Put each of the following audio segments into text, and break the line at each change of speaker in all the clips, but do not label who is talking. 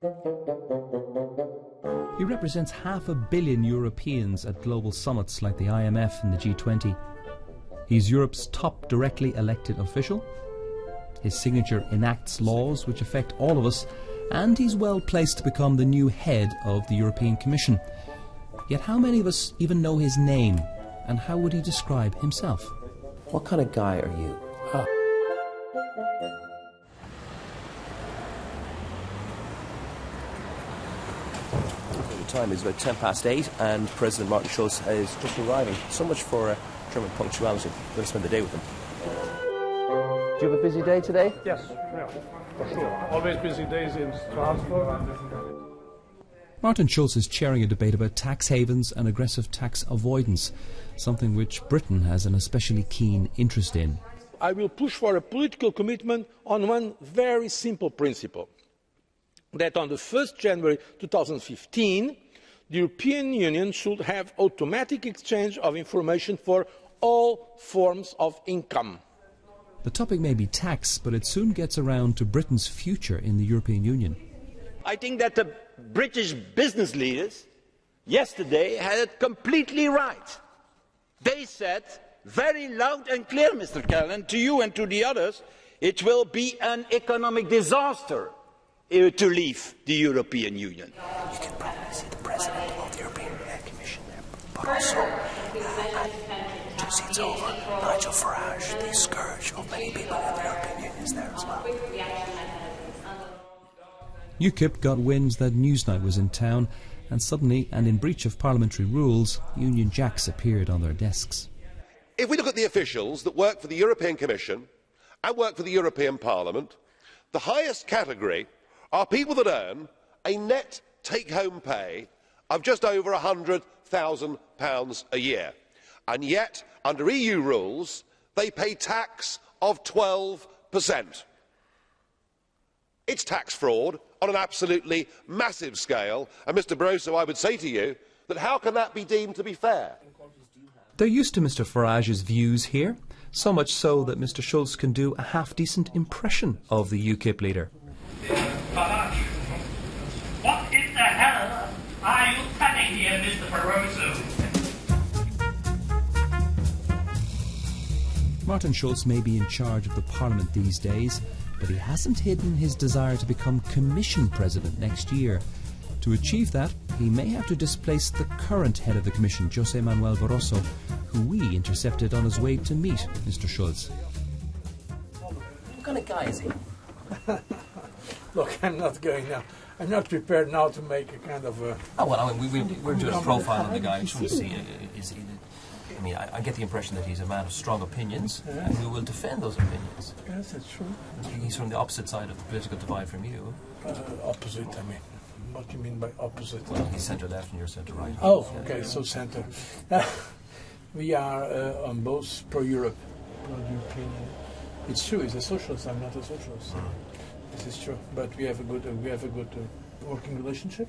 He represents 500 million Europeans at global summits like the IMF and the G20. He's Europe's top directly elected official. His signature enacts laws which affect all of us, and he's well placed to become the new head of the European Commission. Yet how many of us even know his name, and how would he describe himself?
What kind of guy are you? The time is about 8:10, and President Martin Schulz is just arriving. So much for German punctuality. I'm going to spend the day with him. Do you have a busy day today?
Yes, yeah, for sure. Always busy days in Strasbourg.
Martin Schulz is chairing a debate about tax havens and aggressive tax avoidance, something which Britain has an especially keen interest in.
I will push for a political commitment on one very simple principle, that on the 1st January 2015, the European Union should have automatic exchange of information for all forms of income.
The topic may be tax, but it soon gets around to Britain's future in the European Union.
I think that the British business leaders yesterday had it completely right. They said very loud and clear, Mr. Callanan, to you and to the others, it will be an economic disaster to leave the European Union.
You can probably see the President of the European Commission there, but also, two seats over, Nigel Farage, the scourge of many people in the European Union, is there as well.
UKIP got wind that Newsnight was in town, and suddenly, and in breach of parliamentary rules, Union Jacks appeared on their desks.
If we look at the officials that work for the European Commission and work for the European Parliament, the highest category are people that earn a net take-home pay of just over £100,000 a year. And yet, under EU rules, they pay tax of 12%. It's tax fraud on an absolutely massive scale, and Mr Barroso, I would say to you that how can that be deemed to be fair?
They're used to Mr Farage's views here, so much so that Mr Schulz can do a half-decent impression of the UKIP leader.
Farage, what in the hell are you planning here, Mr Barroso?
Martin Schulz may be in charge of the Parliament these days, but he hasn't hidden his desire to become Commission President next year. To achieve that, he may have to displace the current head of the Commission, José Manuel Barroso, who we intercepted on his way to meet Mr Schulz.
What kind of guy is he?
Look, I'm not prepared now to make a kind of a...
Oh, well, I mean, we're doing a profile on the guy. I just want to see, I get the impression that he's a man of strong opinions, and who will defend those opinions.
Yes, that's true.
He's from the opposite side of the political divide from you.
Opposite, I mean. What do you mean by opposite?
Well, he's centre-left and you're centre-right.
Oh, okay, so centre. We are on both pro-Europe, pro-European. It's true, he's a socialist, I'm not a socialist. This is true, but we have a good working relationship.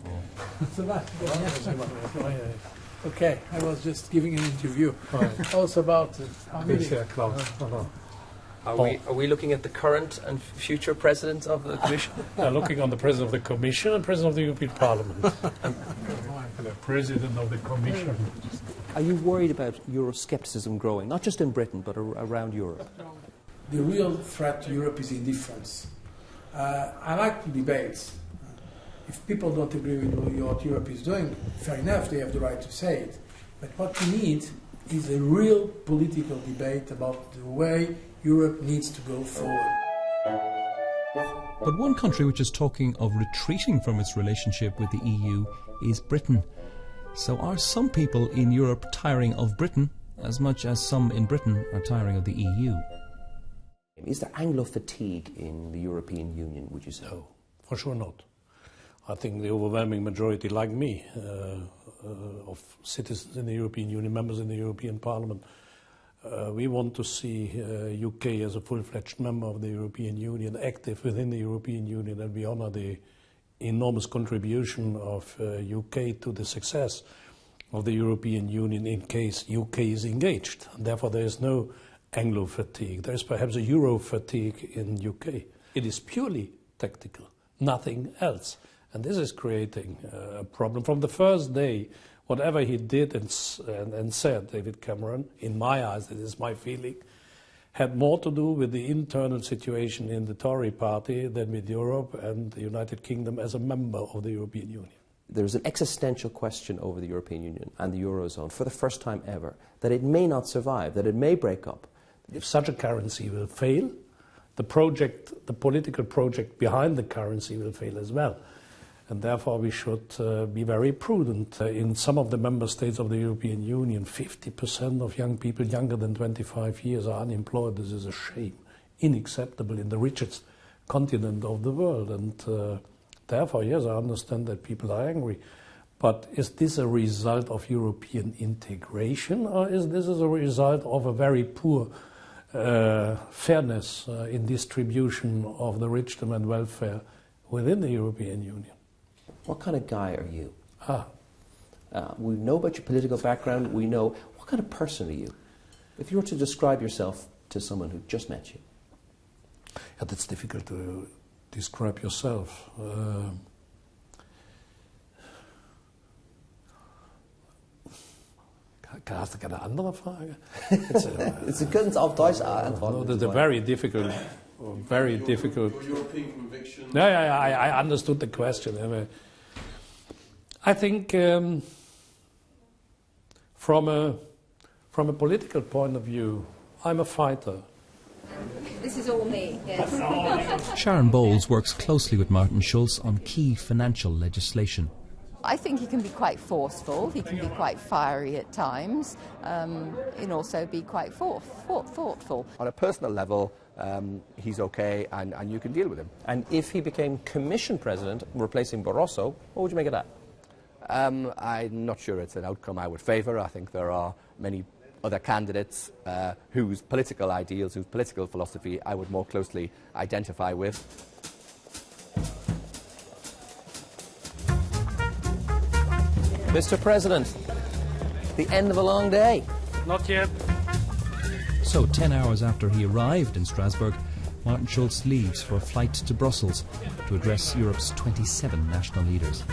Okay, I was just giving an interview. Also about how many...
Are we looking at the current and future president of the Commission?
Looking on the president of the Commission and president of the European Parliament. And the president of the Commission.
Are you worried about Euroscepticism growing, not just in Britain, but around Europe?
The real threat to Europe is indifference. I like debates. If people don't agree with what Europe is doing, fair enough, they have the right to say it. But what we need is a real political debate about the way Europe needs to go forward.
But one country which is talking of retreating from its relationship with the EU is Britain. So are some people in Europe tiring of Britain as much as some in Britain are tiring of the EU?
Is there Anglo fatigue in the European Union, would you say?
No, for sure not. I think the overwhelming majority, like me, of citizens in the European Union, members in the European Parliament, we want to see UK as a full-fledged member of the European Union, active within the European Union, and we honour the enormous contribution of UK to the success of the European Union in case UK is engaged. And therefore there is no Anglo fatigue. There is perhaps a Euro fatigue in UK. It is purely tactical, nothing else. And this is creating a problem. From the first day, whatever he did and said, David Cameron, in my eyes, this is my feeling, had more to do with the internal situation in the Tory party than with Europe and the United Kingdom as a member of the European Union.
There's an existential question over the European Union and the Eurozone for the first time ever, that it may not survive, that it may break up.
If such a currency will fail, the political project behind the currency will fail as well. And therefore we should be very prudent. In some of the member states of the European Union, 50% of young people younger than 25 years are unemployed. This is a shame, unacceptable in the richest continent of the world. And therefore, yes, I understand that people are angry. But is this a result of European integration, or is this a result of a very poor fairness in distribution of the richdom and welfare within the European Union?
What kind of guy are you? We know about your political background. We know, what kind of person are you? If you were to describe yourself to someone who just met you.
Yeah, that's difficult to describe yourself. Hast du keine andere Frage?
Sie können es auf Deutsch antworten.
No, that's a very difficult.
Your European conviction.
Yeah, I understood the question. I think from a political point of view, I'm a fighter.
This is all me, yes.
Sharon Bowles works closely with Martin Schulz on key financial legislation.
I think he can be quite forceful, he can be quite fiery at times, and also be quite thoughtful.
On a personal level, he's okay and you can deal with him.
And if he became Commission President, replacing Barroso, what would you make of that?
I'm not sure it's an outcome I would favour. I think there are many other candidates whose political ideals, whose political philosophy I would more closely identify with.
Mr. President, the end of a long day.
Not yet.
So 10 hours after he arrived in Strasbourg, Martin Schulz leaves for a flight to Brussels to address Europe's 27 national leaders.